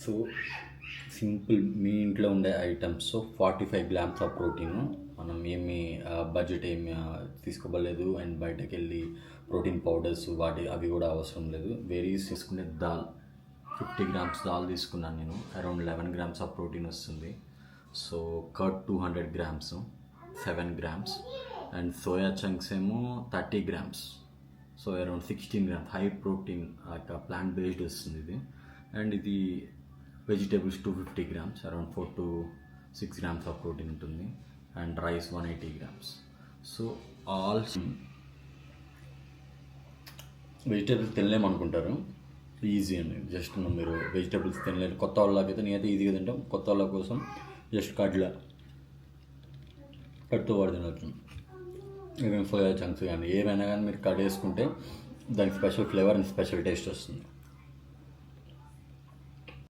So simple మీ ఇంట్లో ఉండే items. So 45 grams of protein. మనం ఏమి బడ్జెట్ ఏమి తీసుకోబడలేదు, అండ్ బయటకు వెళ్ళి ప్రోటీన్ పౌడర్స్ అవి కూడా అవసరం లేదు. వేరీస్ తీసుకునే దాల్ 50 గ్రామ్స్ దాల్ తీసుకున్నాను నేను. అరౌండ్ 11 గ్రామ్స్ ఆఫ్ ప్రోటీన్ వస్తుంది. So curd 200 grams 7 grams, and soya chunks ఏమో 30 grams. So around 16 grams high protein, plant based వస్తుంది ఇది. అండ్ ఇది vegetables 250 grams, around 4 to 6 grams of protein ఉంటుంది. And rice 180 grams. So all vegetables తినలేమనుకుంటారు, easy అండి. Just మీరు vegetables తినలేరు కొత్త వాళ్ళకైతే, నేనైతే ఈజీగా తింటాం. కొత్త వాళ్ళ కోసం జస్ట్ కడుతో వాడు తినవచ్చు. ఈవెన్ సోయా చంక్స్ కానీ ఏమైనా కానీ మీరు కట్ వేసుకుంటే దానికి special flavour and special taste వస్తుంది.